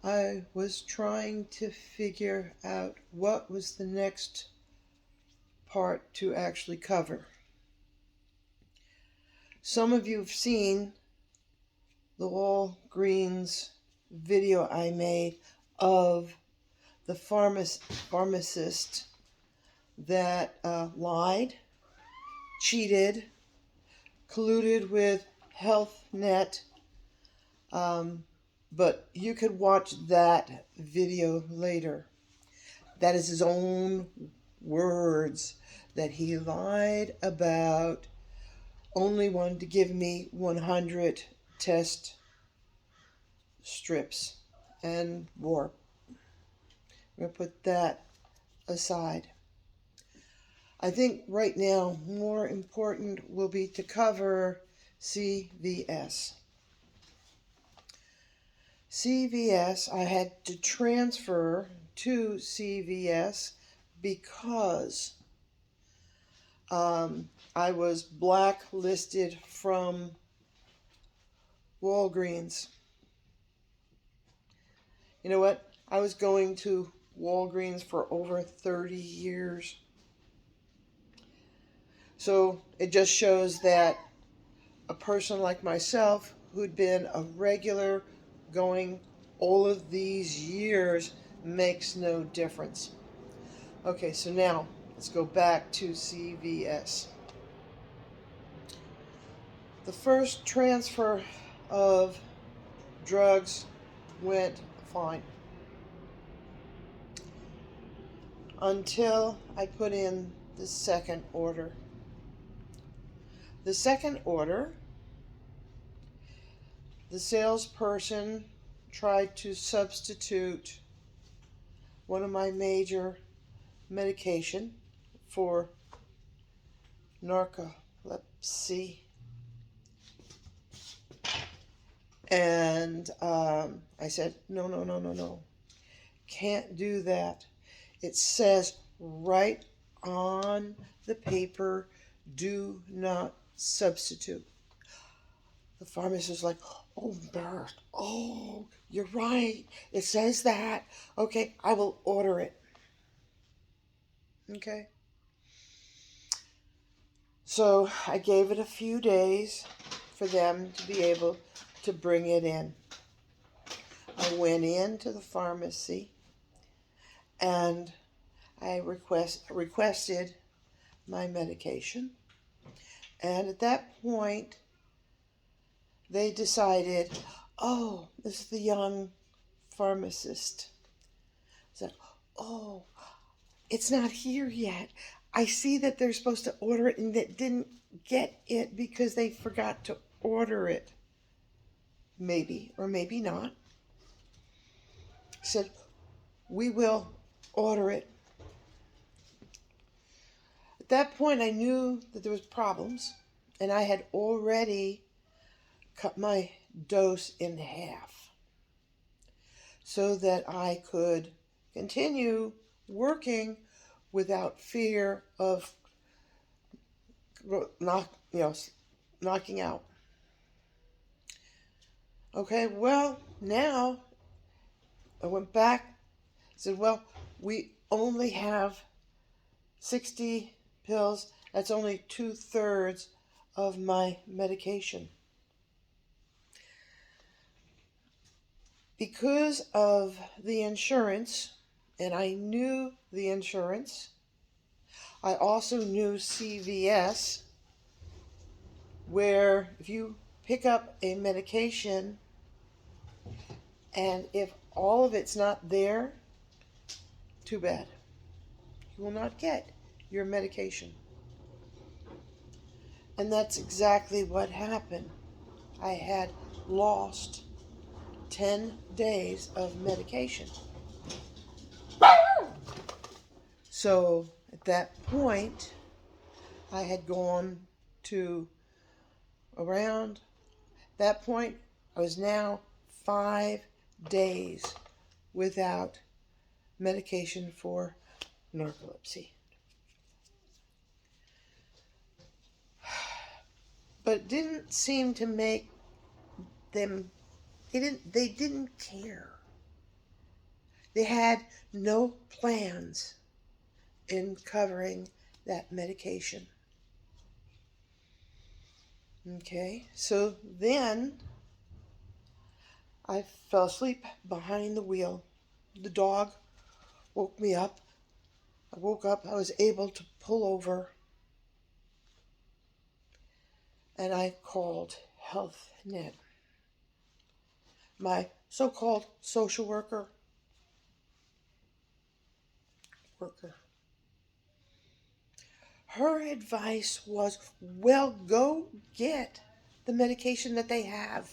I was trying to figure out what was the next part to actually cover. Some of you have seen the Walgreens video I made of the pharmacist that lied, cheated, colluded with healthnet, but you could watch that video later. That is his own words, that he lied about only wanted to give me 100 test strips and more. I'm going to put that aside. I think right now more important will be to cover CVS. CVS, I had to transfer to CVS because I was blacklisted from Walgreens. You know what? I was going to Walgreens for over 30 years. So it just shows that a person like myself, who'd been a regular going all of these years, makes no difference. Okay, so now let's go back to CVS. The first transfer of drugs went fine until I put in the second order. The second order, the salesperson tried to substitute one of my major medication for narcolepsy. And I said, no. Can't do that. It says right on the paper, do not substitute. The pharmacist was like, oh, Bert, oh, you're right. It says that. Okay, I will order it. Okay. So I gave it a few days for them to be able to bring it in. I went into the pharmacy and I requested my medication. And at that point, they decided, oh, this is the young pharmacist. I said, oh, it's not here yet. I see that they're supposed to order it and that didn't get it because they forgot to order it. Maybe or maybe not. I said, we will order it. At that point, I knew that there was problems, and I had already cut my dose in half so that I could continue working without fear of knocking out. Okay, well, now I went back, said, well, we only have 60 pills. That's only 2/3 of my medication. Because of the insurance, and I knew the insurance, I also knew CVS, where if you pick up a medication and if all of it's not there, too bad. You will not get your medication. And that's exactly what happened. I had lost 10 days of medication. So at that point, I had gone to around that point, I was now 5 days without medication for narcolepsy. But it didn't seem to make them, they didn't care. They had no plans in covering that medication. Okay, so then I fell asleep behind the wheel. The dog woke me up. I woke up, I was able to pull over, and I called HealthNet. My so-called social worker. Her advice was, well, go get the medication that they have.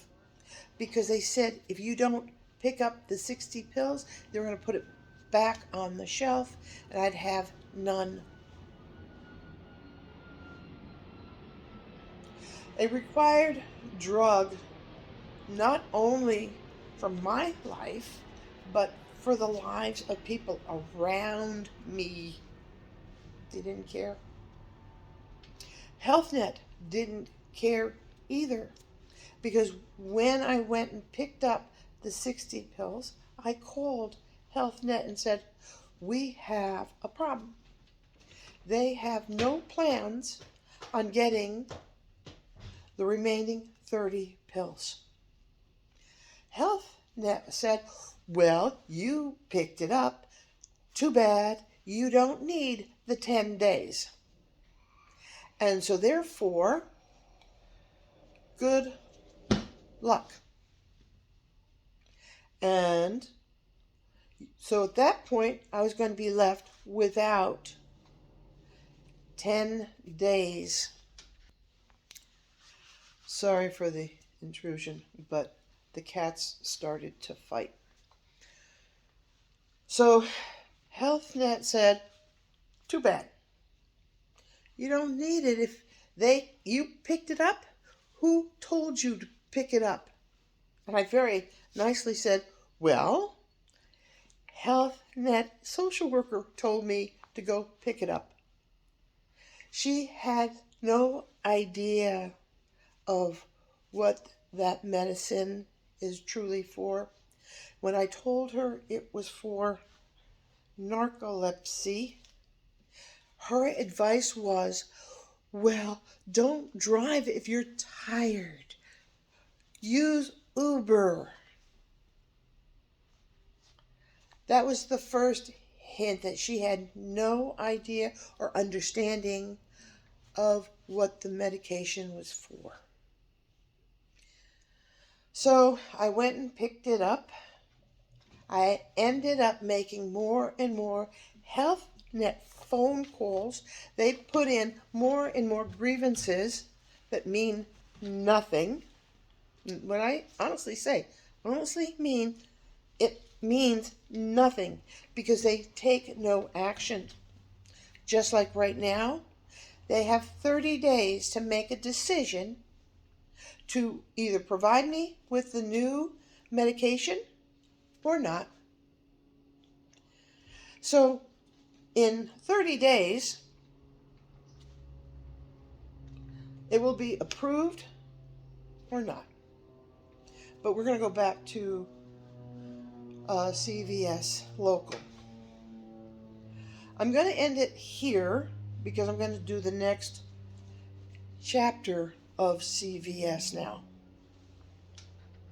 Because they said if you don't pick up the 60 pills, they're going to put it back on the shelf, and I'd have none. A required drug, not only for my life, but for the lives of people around me. They didn't care. HealthNet didn't care either, because when I went and picked up the 60 pills, I called HealthNet and said, we have a problem. They have no plans on getting the remaining 30 pills. HealthNet said, well, you picked it up. Too bad. You don't need the 10 days. And so therefore, good luck. And so at that point, I was going to be left without 10 days. Sorry for the intrusion, but the cats started to fight. So HealthNet said, too bad. You don't need it if you picked it up. Who told you to pick it up? And I very nicely said, well, HealthNet social worker told me to go pick it up. She had no idea of what that medicine is truly for. When I told her it was for narcolepsy, her advice was, well, don't drive if you're tired. Use Uber. That was the first hint that she had no idea or understanding of what the medication was for. So I went and picked it up. I ended up making more and more HealthNet phone calls. They put in more and more grievances that mean nothing. What I honestly mean, it means nothing, because they take no action. Just like right now, they have 30 days to make a decision to either provide me with the new medication or not. So in 30 days, it will be approved or not. But we're going to go back to CVS local. I'm going to end it here because I'm going to do the next chapter of CVS now.